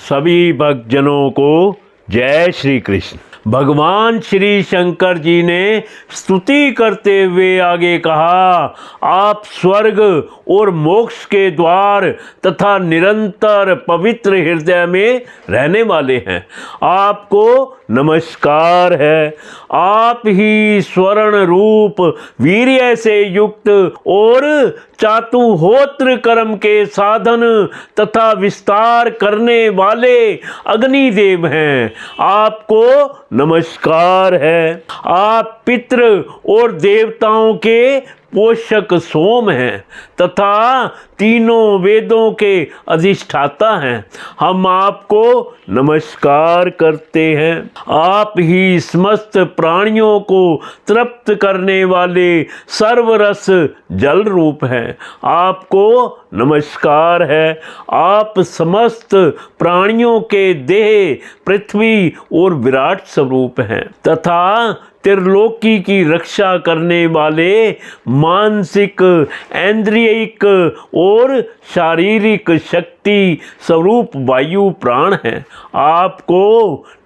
सभी भक्तजनों को जय श्री कृष्ण। भगवान श्री शंकर जी ने स्तुति करते हुए आगे कहा, आप स्वर्ग और मोक्ष के द्वार तथा निरंतर पवित्र हृदय में रहने वाले हैं। आपको नमस्कार है। आप ही स्वर्ण रूप वीर्य से युक्त और चातुहोत्र कर्म के साधन तथा विस्तार करने वाले अग्निदेव हैं। आपको नमस्कार है। आप पितृ और देवताओं के पोषक सोम हैं तथा तीनों वेदों के अधिष्ठाता हैं। हम आपको नमस्कार करते हैं। आप ही समस्त प्राणियों को तृप्त करने वाले सर्वरस जल रूप हैं। आपको नमस्कार है। आप समस्त प्राणियों के देह पृथ्वी और विराट स्वरूप हैं तथा त्रिलोकी की रक्षा करने वाले मानसिक, इंद्रियिक और शारीरिक शक्ति स्वरूप वायु प्राण हैं। आपको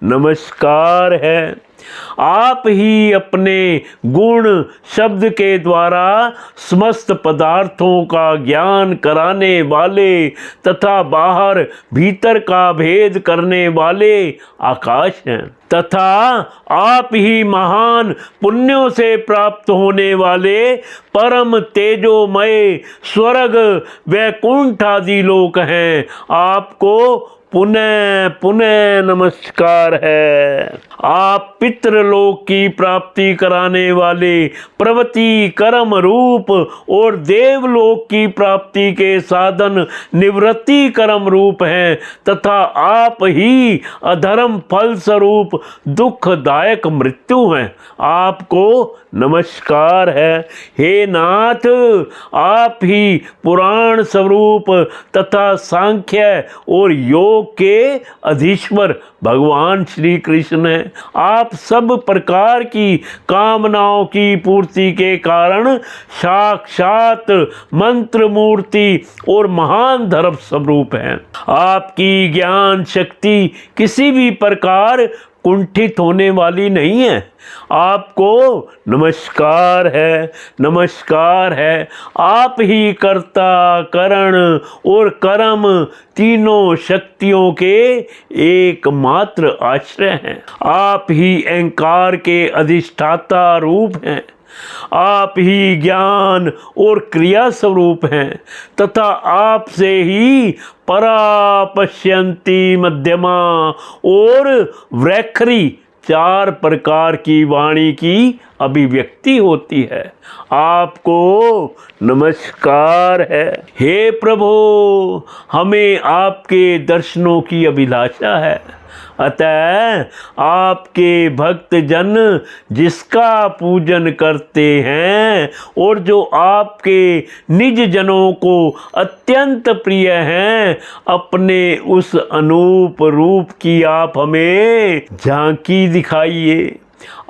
नमस्कार है। आप ही अपने गुण शब्द के द्वारा समस्त पदार्थों का ज्ञान कराने वाले तथा बाहर भीतर का भेद करने वाले आकाश हैं तथा आप ही महान पुण्यों से प्राप्त होने वाले परम तेजोमय स्वर्ग वैकुंठ आदि लोक हैं। आपको पुनः पुनः नमस्कार है। आप पितृलोक की प्राप्ति कराने वाले प्रवृत्ति कर्म रूप और देवलोक की प्राप्ति के साधन निवृत्ति कर्म रूप हैं तथा आप ही अधर्म फल स्वरूप दुखदायक मृत्यु हैं। आपको नमस्कार है। हे नाथ, आप ही पुराण स्वरूप तथा सांख्य और योग के अधीश्वर भगवान श्री कृष्ण हैं। आप सब प्रकार की कामनाओं की पूर्ति के कारण साक्षात मंत्र मूर्ति और महान धर्म स्वरूप हैं। आपकी ज्ञान शक्ति किसी भी प्रकार कुंठित होने वाली नहीं है। आपको नमस्कार है। नमस्कार है। आप ही कर्ता, करण और कर्म तीनों शक्तियों के एकमात्र आश्रय हैं। आप ही अहंकार के अधिष्ठाता रूप हैं। आप ही ज्ञान और क्रिया स्वरूप हैं तथा आपसे ही परा, पश्यंती, मध्यमा और वैखरी चार प्रकार की वाणी की अभिव्यक्ति होती है। आपको नमस्कार है। हे प्रभु, हमें आपके दर्शनों की अभिलाषा है। अतः आपके भक्त जन जिसका पूजन करते हैं और जो आपके निज जनों को अत्यंत प्रिय हैं, अपने उस अनूप रूप की आप हमें झांकी दिखाइए।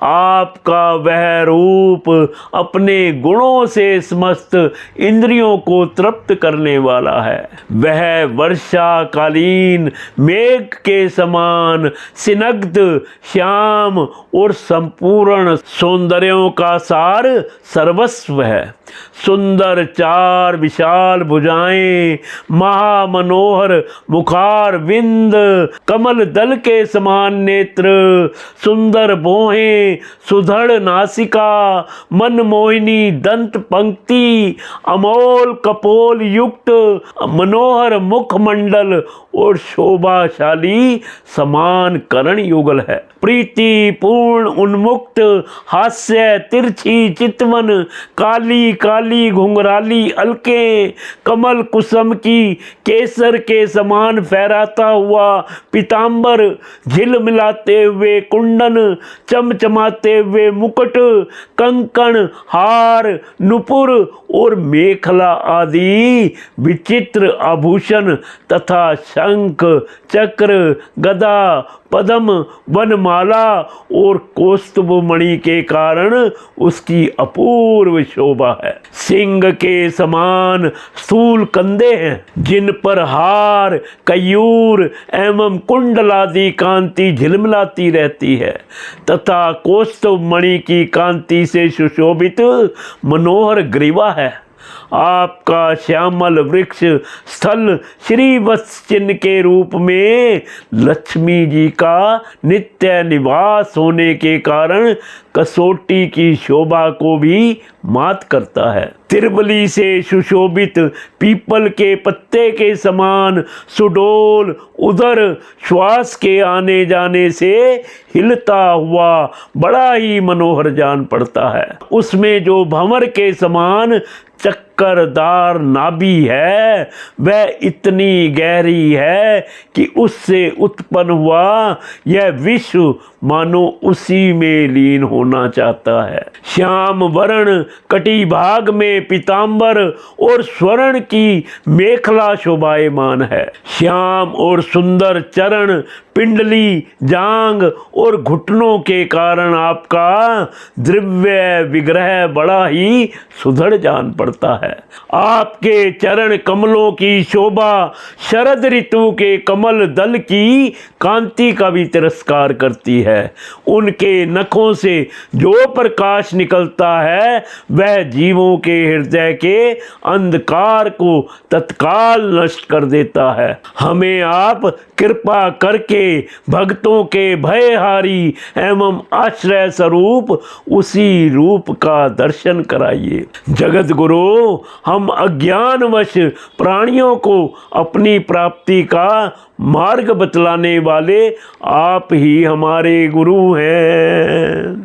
आपका वह रूप अपने गुणों से समस्त इंद्रियों को तृप्त करने वाला है। वह वर्षाकालीन मेघ के समान स्निग्ध, श्याम और संपूर्ण सौंदर्यों का सार सर्वस्व है। सुंदर चार विशाल भुजाएं, महामनोहर मुखार विंद, कमल दल के समान नेत्र, सुंदर भौहें, सुधड़ नासिका, मनमोहिनी दंत पंक्ति, अमोल कपोल युक्त मनोहर मुखमंडल और शोभाशाली समान करण युगल है। प्रीति पूर्ण उन्मुक्त हास्य, तिरछी चितवन, काली काली घुंघराली अलके, कमल कुसुम की केसर के समान फहराता हुआ पीतांबर, झिलमिलाते हुए कुंडन, चम चमचमाते हुए मुकुट, कंकण, हार, नुपुर और मेखला आदि विचित्र आभूषण तथा शंख, चक्र, गदा, पद्म, वनमाला और कौस्तुभ मणि के कारण उसकी अपूर्व शोभा है। सिंह के समान स्थूल कंधे हैं, जिन पर हार, कयूर एवं कुंडलादि कांति झिलमिलाती रहती है तथा कौस्तुभ मणि की कांति से सुशोभित मनोहर ग्रीवा है। आपका श्यामल वृक्ष स्थल श्री वत्स चिन्ह के रूप में लक्ष्मी जी का नित्य निवास होने के कारण कसौटी की शोभा को भी मात करता है। तिरबली से सुशोभित पीपल के पत्ते के समान सुडोल उदर श्वास के आने जाने से हिलता हुआ बड़ा ही मनोहर जान पड़ता है। उसमें जो भंवर के समान चक्करदार नाभि है वह इतनी गहरी है कि उससे उत्पन्न हुआ यह विश्व मानो उसी में लीन होना चाहता है। श्याम वर्ण कटी भाग में पीतांबर और स्वर्ण की मेखला शोभायमान है। श्याम और सुंदर चरण, पिंडली, जांग और घुटनों के कारण आपका द्रव्य विग्रह बड़ा ही सुधड़ जान पड़ता है। आपके चरण कमलों की शोभा शरद ऋतु के कमल दल की कांति का भी तिरस्कार करती है। उनके नखों से जो प्रकाश निकलता है वह जीवों के हृदय के अंधकार को तत्काल नष्ट कर देता है। हमें आप कृपा करके भक्तों के भयहारी एवं आश्रय स्वरूप उसी रूप का दर्शन कराइए। जगत गुरु, हम अज्ञानवश प्राणियों को अपनी प्राप्ति का मार्ग बतलाने वाले आप ही हमारे गुरु हैं।